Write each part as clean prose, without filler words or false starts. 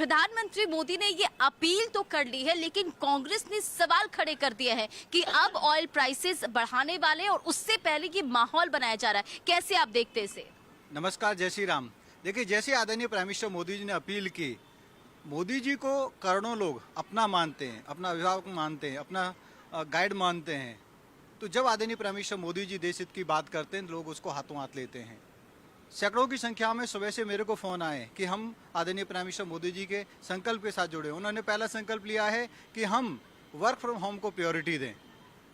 प्रधानमंत्री मोदी ने ये अपील तो कर ली है, लेकिन कांग्रेस ने सवाल खड़े कर दिए हैं कि अब ऑयल प्राइसेस बढ़ाने वाले और उससे पहले ये माहौल बनाया जा रहा है। कैसे आप देखते हैं इसे? नमस्कार, जय श्री राम। देखिए, जैसे आदरणीय प्राइम मिनिस्टर मोदी जी ने अपील की, मोदी जी को करोड़ों लोग अपना मानते हैं, अपना अभिभावक मानते हैं, अपना गाइड मानते हैं। तो जब आदरणीय प्राइम मिनिस्टर मोदी जी देश हित की बात करते हैं, लोग उसको हाथों हाथ लेते हैं। सैकड़ों की संख्या में सुबह से मेरे को फ़ोन आए कि हम आदरणीय प्राइम मिनिस्टर मोदी जी के संकल्प के साथ जुड़े। उन्होंने पहला संकल्प लिया है कि हम वर्क फ्रॉम होम को प्रायोरिटी दें।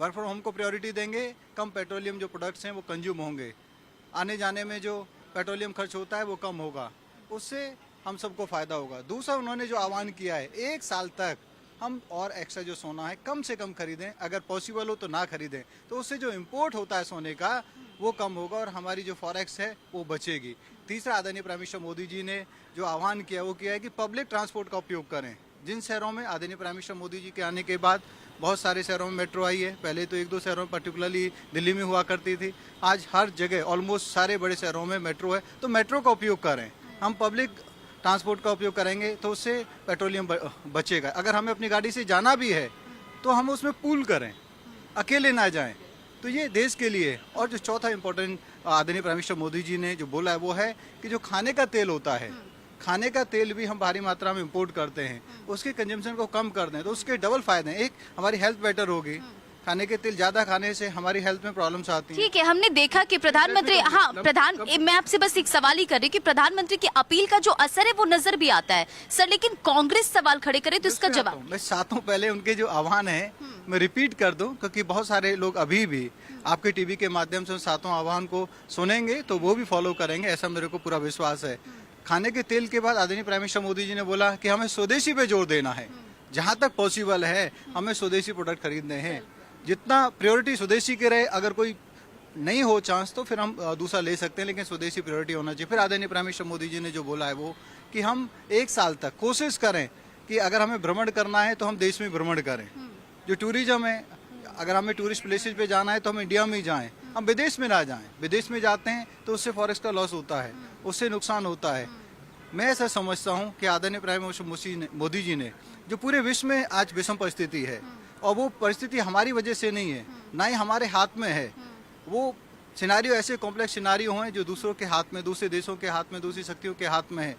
वर्क फ्रॉम होम को प्रायोरिटी देंगे, कम पेट्रोलियम जो प्रोडक्ट्स हैं वो कंज्यूम होंगे, आने जाने में जो पेट्रोलियम खर्च होता है वो कम होगा, उससे हम सबको फ़ायदा होगा। दूसरा, उन्होंने जो आह्वान किया है, 1 साल तक हम और एक्स्ट्रा जो सोना है कम से कम खरीदें, अगर पॉसिबल हो तो ना खरीदें, तो उससे जो इम्पोर्ट होता है सोने का वो कम होगा और हमारी जो फॉरेक्स है वो बचेगी। तीसरा, आदरणीय प्राइम मिनिस्टर मोदी जी ने जो आह्वान किया वो किया है कि पब्लिक ट्रांसपोर्ट का उपयोग करें। जिन शहरों में आदरणीय प्राइम मिनिस्टर मोदी जी के आने के बाद बहुत सारे शहरों में मेट्रो आई है, पहले तो 1-2 शहरों में पर्टिकुलरली दिल्ली में हुआ करती थी, आज हर जगह ऑलमोस्ट सारे बड़े शहरों में मेट्रो है। तो मेट्रो का उपयोग करें, हम पब्लिक ट्रांसपोर्ट का उपयोग करेंगे तो उससे पेट्रोलियम बचेगा। अगर हमें अपनी गाड़ी से जाना भी है तो हम उसमें पूल करें, अकेले ना जाएं। तो ये देश के लिए। और जो चौथा इम्पोर्टेंट आदरणीय प्राइम मिनिस्टर मोदी जी ने जो बोला है वो है कि जो खाने का तेल होता है, खाने का तेल भी हम भारी मात्रा में इंपोर्ट करते हैं, उसके कंजम्पशन को कम कर दें तो उसके डबल फायदे हैं। एक, हमारी हेल्थ बेटर होगी, खाने के तेल ज्यादा खाने से हमारी हेल्थ में प्रॉब्लम्स आती हैं। ठीक है, हमने देखा कि प्रधानमंत्री, मैं आपसे बस एक सवाल ही कर रही हूँ कि प्रधानमंत्री की अपील का जो असर है वो नजर भी आता है सर, लेकिन कांग्रेस सवाल खड़े करे तो इसका जवाब। मैं साथों पहले उनके जो आह्वान है मैं रिपीट कर दूं, क्योंकि बहुत सारे लोग अभी भी आपके टीवी के माध्यम से सातों आह्वान को सुनेंगे तो वो भी फॉलो करेंगे, ऐसा मेरे को पूरा विश्वास है। खाने के तेल के बाद आदरणीय प्राइम मिनिस्टर मोदी जी ने बोला कि हमें स्वदेशी पे जोर देना है, जहां तक पॉसिबल है हमें स्वदेशी प्रोडक्ट खरीदने हैं, जितना प्रायोरिटी स्वदेशी के रहे। अगर कोई नहीं हो चांस तो फिर हम दूसरा ले सकते हैं, लेकिन स्वदेशी प्रायोरिटी होना चाहिए। फिर आदरणीय प्राइम मिनिस्टर मोदी जी ने जो बोला है वो कि हम 1 साल तक कोशिश करें कि अगर हमें भ्रमण करना है तो हम देश में भ्रमण करें। जो टूरिज्म है, अगर हमें टूरिस्ट प्लेसेस पे जाना है तो हम इंडिया में ही जाएं, हम विदेश में ना जाएं। विदेश में जाते हैं तो उससे फॉरेस्ट का लॉस होता है, उससे नुकसान होता है। मैं ऐसा समझता हूं कि आदरणीय प्राइम मिनिस्टर मोदी जी ने जो पूरे विश्व में आज विषम परिस्थिति है, और वो परिस्थिति हमारी वजह से नहीं है, ना ही हमारे हाथ में है। वो सिनारियो ऐसे कॉम्प्लेक्स सिनारियो हैं जो दूसरों के हाथ में, दूसरे देशों के हाथ में, दूसरी शक्तियों के हाथ में है,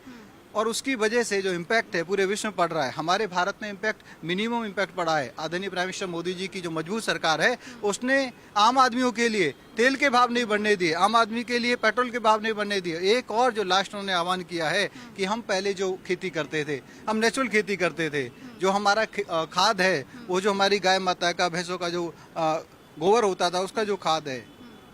और उसकी वजह से जो इम्पैक्ट है पूरे विश्व में पड़ रहा है। हमारे भारत में इम्पैक्ट मिनिमम इम्पैक्ट पड़ा है। आदरणीय प्राइम मिनिस्टर मोदी जी की जो मजबूत सरकार है उसने आम आदमियों के लिए तेल के भाव नहीं बढ़ने दिए, आम आदमी के लिए पेट्रोल के भाव नहीं बढ़ने दिए। एक और जो लास्ट उन्होंने आह्वान किया है कि हम पहले जो खेती करते थे, हम नेचुरल खेती करते थे, जो हमारा खाद है वो जो हमारी गाय माता का, भैंसों का जो गोबर होता था उसका जो खाद है,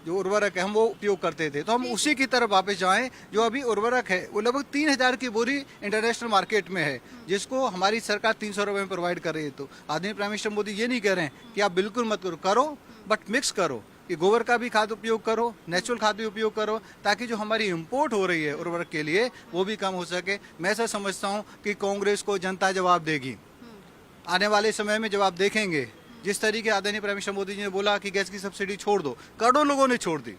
जो उर्वरक है, हम वो उपयोग करते थे। तो हम उसी की तरफ वापस जाएं। जो अभी उर्वरक है वो लगभग 3000 की बोरी इंटरनेशनल मार्केट में है, जिसको हमारी सरकार 300 रुपये में प्रोवाइड कर रही है। तो आदरणीय प्राइम मिनिस्टर मोदी ये नहीं कह रहे हैं कि आप बिल्कुल मत करो, बट मिक्स करो, कि गोबर का भी खाद उपयोग करो, नेचुरल खाद भी उपयोग करो, ताकि जो हमारी इम्पोर्ट हो रही है उर्वरक के लिए वो भी कम हो सके। मैं ऐसा समझता हूँ कि कांग्रेस को जनता जवाब देगी, आने वाले समय में जवाब देखेंगे। जिस तरीके आदरणीय प्राइम मिनिस्टर मोदी जी ने बोला कि गैस की सब्सिडी छोड़ दो, करोड़ों लोगों ने छोड़ दी।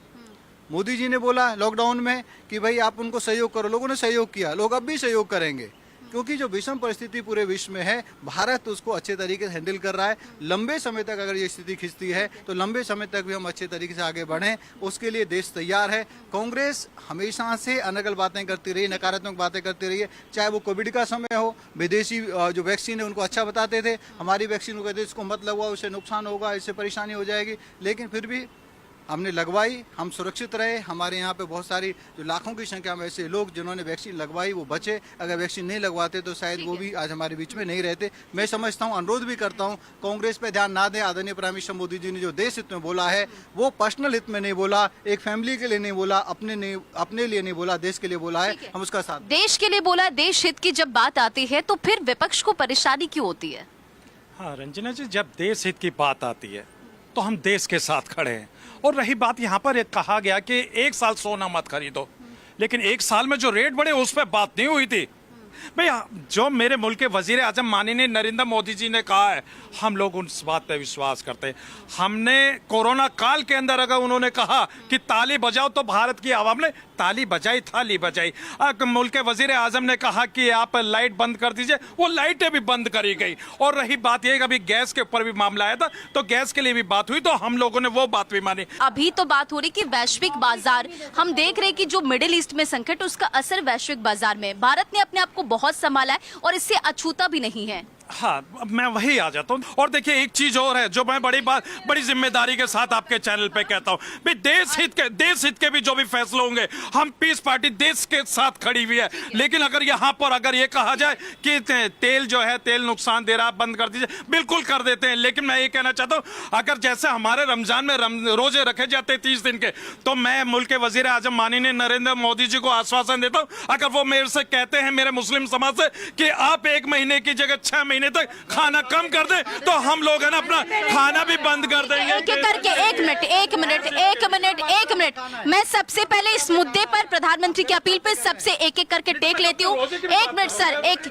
मोदी जी ने बोला लॉकडाउन में कि भाई आप उनको सहयोग करो, लोगों ने सहयोग किया, लोग अब भी सहयोग करेंगे, क्योंकि जो विषम परिस्थिति पूरे विश्व में है, भारत उसको अच्छे तरीके से हैंडल कर रहा है। लंबे समय तक अगर ये स्थिति खिंचती है तो लंबे समय तक भी हम अच्छे तरीके से आगे बढ़ें, उसके लिए देश तैयार है। कांग्रेस हमेशा से अनगल बातें करती रही, नकारात्मक बातें करती रही है, चाहे वो कोविड का समय हो, विदेशी जो वैक्सीन है उनको अच्छा बताते थे, हमारी वैक्सीन को कहते थे इसको मत लगवाओ, उससे नुकसान होगा, इससे परेशानी हो जाएगी, लेकिन फिर भी हमने लगवाई, हम सुरक्षित रहे। हमारे यहाँ पे बहुत सारी जो लाखों की संख्या में ऐसे लोग जिन्होंने वैक्सीन लगवाई वो बचे, अगर वैक्सीन नहीं लगवाते तो शायद वो भी आज हमारे बीच में नहीं रहते। मैं समझता हूँ, अनुरोध भी करता हूँ, कांग्रेस पे ध्यान ना दें। आदरणीय प्राइम मिनिस्टर मोदी जी ने जो देश हित में बोला है वो पर्सनल हित में नहीं बोला, एक फैमिली के लिए नहीं बोला, अपने लिए नहीं बोला, देश के लिए बोला है, हम उसका साथ। देश के लिए बोला, देश हित की जब बात आती है तो फिर विपक्ष को परेशानी क्यों होती है? हाँ रंजना जी, जब देश हित की बात आती है तो हम देश के साथ खड़े हैं। और रही बात यहाँ पर एक कहा गया कि 1 साल सोना मत खरीदो, लेकिन 1 साल में जो रेट बढ़े उस पर बात नहीं हुई थी। भैया, जो मेरे मुल्क के वजीर आजम माननीय नरेंद्र मोदी जी ने कहा है, हम लोग उस बात पे विश्वास करते हैं। हमने कोरोना काल के अंदर अगर उन्होंने कहा कि ताली बजाओ तो भारत की आवाम ने ताली बजाई, थाली बजाई। मुल्क के वजीर आजम ने कहा कि आप लाइट बंद कर दीजिए, वो लाइटें भी बंद करी गई। और रही बात ये, अभी गैस के ऊपर भी मामला आया था, तो गैस के लिए भी बात हुई, तो हम लोगों ने वो बात भी मानी। अभी तो बात हो रही कि वैश्विक बाजार, हम देख रहे हैं कि जो मिडिल ईस्ट में संकट, उसका असर वैश्विक बाजार में, भारत ने अपने आप को बहुत संभाला है और इससे अछूता भी नहीं है। हाँ, मैं वही आ जाता हूँ। और देखिए एक चीज और है जो मैं बड़ी जिम्मेदारी के साथ आपके चैनल पे कहता हूँ, देश हित के भी जो भी फैसले होंगे, हम पीस पार्टी देश के साथ खड़ी हुई है। लेकिन अगर यहाँ पर अगर ये कहा जाए कि तेल जो है, तेल नुकसान दे रहा है, बंद कर दीजिए, बिल्कुल कर देते हैं। लेकिन मैं ये कहना चाहता हूँ, अगर जैसे हमारे रमजान में रोजे रखे जाते 30 दिन के, तो मैं मुल्क के वजीर आजम माननीय नरेंद्र मोदी जी को आश्वासन देता हूँ, अगर वो मेरे से कहते हैं, मेरे मुस्लिम समाज से, कि आप 1 महीने की जगह 6 महीने तक खाना कम कर दे, तो हम लोग है ना अपना खाना भी बंद कर देंगे। एक एक करके, एक मिनट, मैं सबसे पहले इस मुद्दे पर प्रधानमंत्री की अपील पे सबसे एक एक करके टेक लेती हूँ। 1 मिनट सर, एक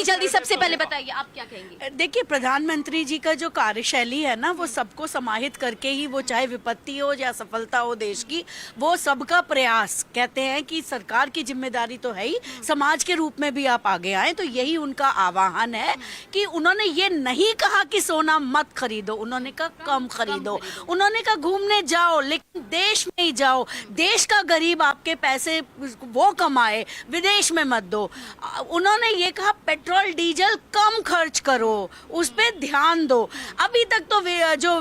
जल्दी सबसे पहले बताइए आप क्या कहेंगे। देखिए, प्रधानमंत्री जी का जो कार्यशैली है ना, वो सबको समाहित करके ही, वो चाहे विपत्ति हो या सफलता हो देश की, वो सबका प्रयास। कहते हैं कि सरकार की जिम्मेदारी तो है ही, समाज के रूप में भी आप आगे आए, तो यही उनका आह्वान है कि उन्होंने ये नहीं कहा कि सोना मत खरीदो, उन्होंने कहा कम खरीदो। उन्होंने कहा घूमने जाओ, लेकिन देश में ही जाओ, देश का गरीब आपके पैसे वो कमाए, विदेश में मत दो। उन्होंने ये कहा पेट्रोल डीजल कम खर्च करो, उस पर ध्यान दो। अभी तक तो जो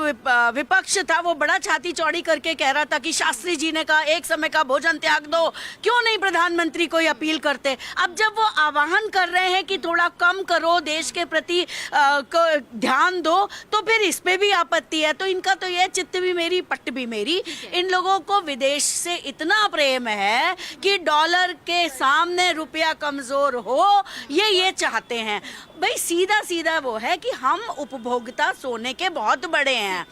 विपक्ष था वो बड़ा छाती चौड़ी करके कह रहा था कि शास्त्री जी ने कहा एक समय का भोजन त्याग दो, क्यों नहीं प्रधानमंत्री को अपील करते। अब जब वो आह्वान कर रहे हैं कि थोड़ा कम करो, देश के प्रति ध्यान दो, तो फिर इस पे भी आपत्ति है। तो इनका तो ये चित्त भी मेरी पट्ट भी मेरी, इन लोगों को विदेश से इतना प्रेम है कि डॉलर के सामने रुपया कमजोर हो, ये चाहते हैं। भाई सीधा वो है कि हम उपभोक्ता सोने के बहुत बड़े हैं।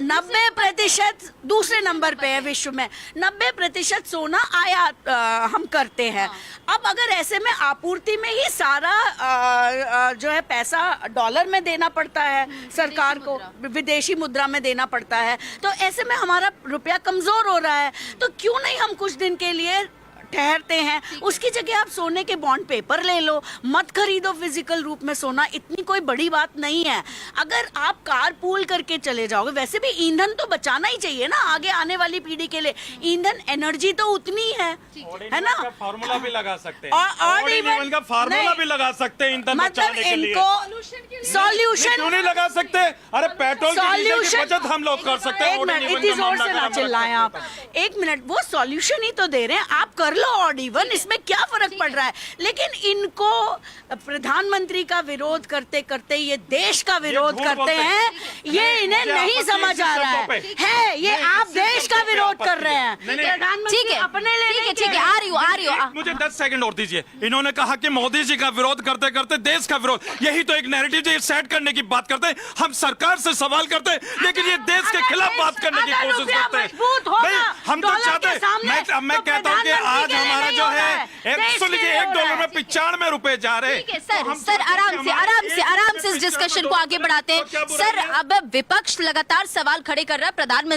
90% दूसरे नंबर पे है विश्व में, 90% सोना आयात हम करते हैं। अब अगर ऐसे में आपूर्ति में ही सारा जो है पैसा डॉलर में देना पड़ता है सरकार को, विदेशी मुद्रा में देना पड़ता है, तो ऐसे में हमारा रुपया कमजोर हो रहा है। तो क्यों नहीं हम कुछ दिन के लिए ठहरते हैं, उसकी जगह आप सोने के बॉन्ड पेपर ले लो, मत खरीदो फिजिकल रूप में सोना, इतनी कोई बड़ी बात नहीं है। अगर आप कार पूल करके चले जाओगे, वैसे भी ईंधन तो बचाना ही चाहिए ना आगे आने वाली पीढ़ी के लिए, ईंधन एनर्जी तो उतनी है ना। फार्मूला भी लगा सकते हैं, और इवन का फार्मूला भी लगा सकते हैं ईंधन बचाने के लिए। इनको सॉल्यूशन क्यों नहीं लगा सकते? अरे पेट्रोल की बचत हम लोग कर सकते हैं। इतनी जोर से ना चिल्लाएं आप, 1 मिनट, वो सॉल्यूशन ही तो दे रहे हैं, आप कर लो ऑड इवन, इसमें क्या फर्क पड़ रहा है। लेकिन इनको प्रधानमंत्री का विरोध करते करते ये देश का विरोध करते हैं, ये इन्हें नहीं समझ आ रहा है ये आप देश का विरोध कर रहे हैं। ठीक है, अपने लिए ठीक है, आ रही हो। मुझे 10 सेकंड और दीजिए। इन्होंने कहा कि मोदी जी का विरोध करते करते देश का विरोध, यही तो एक नैरेटिव सेट करने की बात करते हैं। हम सरकार से सवाल करते हैं, लेकिन ये देश के खिलाफ बात करने की कोशिश करते हैं। भाई हम तो चाहते हैं, मैं कहता हूँ कि आज हमारा जो है $1 में 95 रुपए जा रहे हैं। सर आराम से इस डिस्कशन को आगे बढ़ाते हैं। सर अब विपक्ष लगातार सवाल खड़े कर रहा है, प्रधानमंत्री